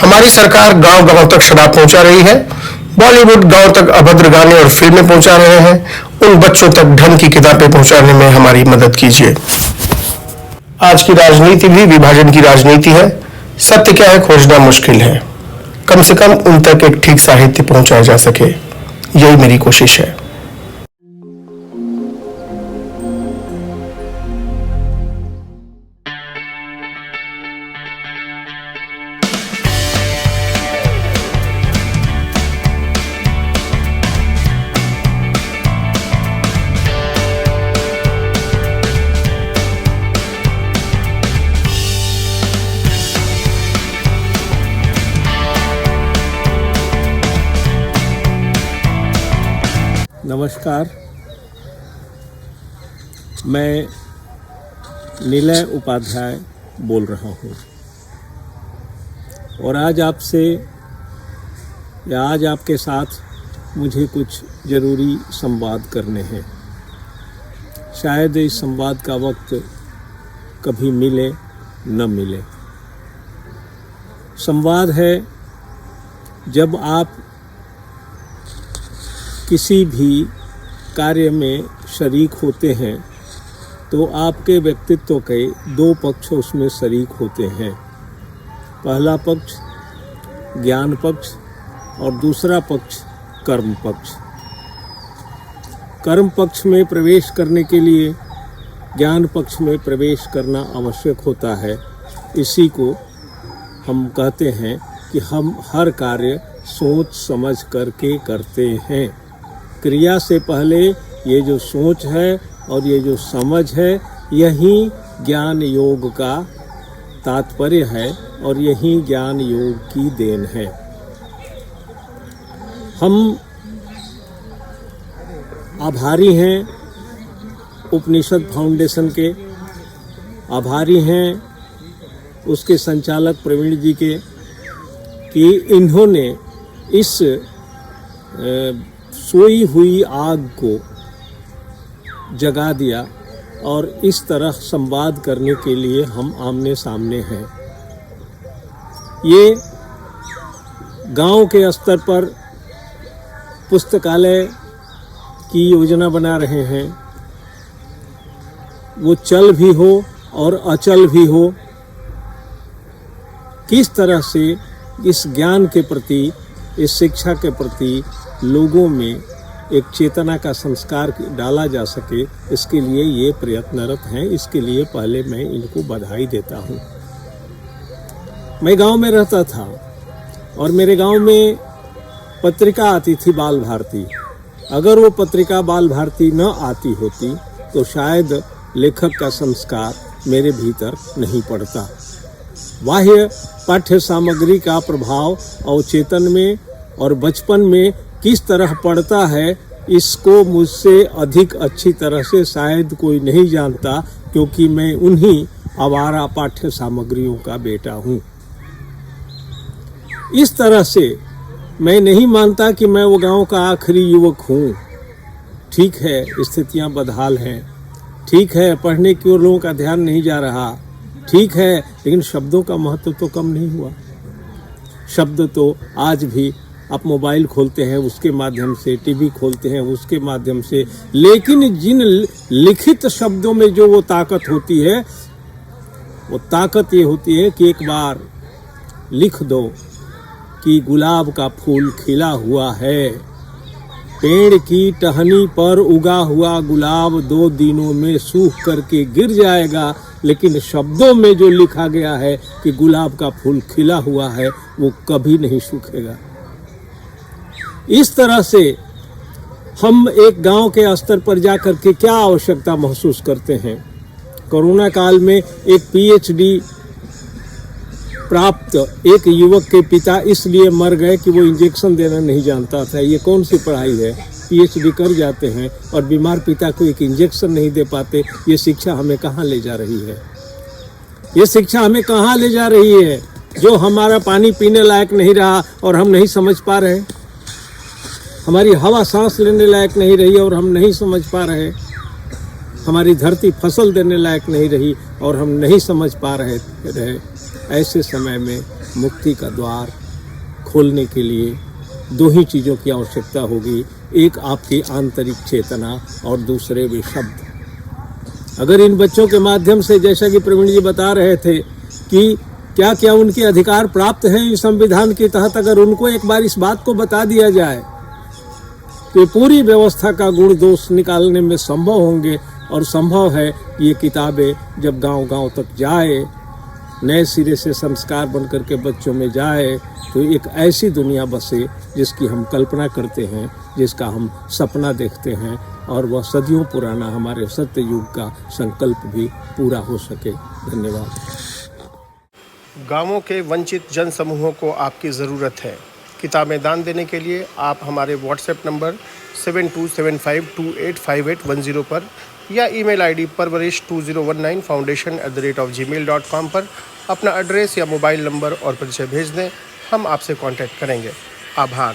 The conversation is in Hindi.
हमारी सरकार गांव गांव तक शराब पहुंचा रही है। बॉलीवुड गांव तक अभद्र गाने और फिल्में पहुंचा रहे हैं। उन बच्चों तक ढंग की किताबें पहुंचाने में हमारी मदद कीजिए। आज की राजनीति भी विभाजन की राजनीति है। सत्य क्या है खोजना मुश्किल है। कम से कम उन तक एक ठीक साहित्य पहुंचाया जा सके, यही मेरी कोशिश है। नमस्कार, मैं निलय उपाध्याय बोल रहा हूँ और आज आपके साथ मुझे कुछ ज़रूरी संवाद करने हैं। शायद इस संवाद का वक्त कभी मिले न मिले। संवाद है जब आप किसी भी कार्य में शरीक होते हैं तो आपके व्यक्तित्व के दो पक्ष उसमें शरीक होते हैं। पहला पक्ष ज्ञान पक्ष और दूसरा पक्ष कर्म पक्ष। कर्म पक्ष में प्रवेश करने के लिए ज्ञान पक्ष में प्रवेश करना आवश्यक होता है। इसी को हम कहते हैं कि हम हर कार्य सोच समझ करके करते हैं। क्रिया से पहले ये जो सोच है और ये जो समझ है, यही ज्ञान योग का तात्पर्य है और यही ज्ञान योग की देन है। हम आभारी हैं उपनिषद फाउंडेशन के, आभारी हैं उसके संचालक प्रवीण जी के कि इन्होंने इस सोई हुई आग को जगा दिया और इस तरह संवाद करने के लिए हम आमने सामने हैं। ये गांव के स्तर पर पुस्तकालय की योजना बना रहे हैं। वो चल भी हो और अचल भी हो। किस तरह से इस ज्ञान के प्रति, इस शिक्षा के प्रति लोगों में एक चेतना का संस्कार डाला जा सके, इसके लिए ये प्रयत्नरत हैं। इसके लिए पहले मैं इनको बधाई देता हूँ। मैं गांव में रहता था और मेरे गांव में पत्रिका आती थी बाल भारती। अगर वो पत्रिका बाल भारती न आती होती तो शायद लेखक का संस्कार मेरे भीतर नहीं पड़ता। बाह्य पाठ्य सामग्री का प्रभाव अवचेतन में और बचपन में किस तरह पड़ता है, इसको मुझसे अधिक अच्छी तरह से शायद कोई नहीं जानता, क्योंकि मैं उन्हीं आवारा पाठ्य सामग्रियों का बेटा हूँ। इस तरह से मैं नहीं मानता कि मैं वो गांव का आखिरी युवक हूँ। ठीक है, स्थितियाँ बदहाल हैं, ठीक है, पढ़ने की ओर लोगों का ध्यान नहीं जा रहा, ठीक है, लेकिन शब्दों का महत्व तो कम नहीं हुआ। शब्द तो आज भी आप मोबाइल खोलते हैं उसके माध्यम से, टीवी खोलते हैं उसके माध्यम से, लेकिन जिन लिखित शब्दों में जो वो ताकत होती है, वो ताकत ये होती है कि एक बार लिख दो कि गुलाब का फूल खिला हुआ है, पेड़ की टहनी पर उगा हुआ गुलाब 2 दिनों में सूख करके गिर जाएगा, लेकिन शब्दों में जो लिखा गया है कि गुलाब का फूल खिला हुआ है, वो कभी नहीं सूखेगा। इस तरह से हम एक गांव के स्तर पर जाकर के क्या आवश्यकता महसूस करते हैं। कोरोना काल में एक पीएचडी प्राप्त एक युवक के पिता इसलिए मर गए कि वो इंजेक्शन देना नहीं जानता था। ये कौन सी पढ़ाई है? पीएचडी कर जाते हैं और बीमार पिता को एक इंजेक्शन नहीं दे पाते। ये शिक्षा हमें कहाँ ले जा रही है? ये शिक्षा हमें कहाँ ले जा रही है? जो हमारा पानी पीने लायक नहीं रहा और हम नहीं समझ पा रहे, हमारी हवा सांस लेने लायक नहीं रही और हम नहीं समझ पा रहे, हमारी धरती फसल देने लायक नहीं रही और हम नहीं समझ पा रहे। ऐसे समय में मुक्ति का द्वार खोलने के लिए दो ही चीज़ों की आवश्यकता होगी, एक आपकी आंतरिक चेतना और दूसरे वे शब्द। अगर इन बच्चों के माध्यम से, जैसा कि प्रवीण जी बता रहे थे कि क्या क्या उनके अधिकार प्राप्त हैं इस संविधान के तहत, अगर उनको एक बार इस बात को बता दिया जाए तो पूरी व्यवस्था का गुण दोष निकालने में संभव होंगे। और संभव है कि ये किताबें जब गांव-गांव तक जाए, नए सिरे से संस्कार बन करके बच्चों में जाए, तो एक ऐसी दुनिया बसे जिसकी हम कल्पना करते हैं, जिसका हम सपना देखते हैं, और वह सदियों पुराना हमारे सत्य युग का संकल्प भी पूरा हो सके। धन्यवाद। गांवों के वंचित जन समूहों को आपकी ज़रूरत है। किताबें दान देने के लिए आप हमारे व्हाट्सएप नंबर 7275285810 पर या ईमेल आईडी parvarish2019foundation@gmail.com पर अपना एड्रेस या मोबाइल नंबर और परिचय भेज दें। हम आपसे कांटेक्ट करेंगे। आभार।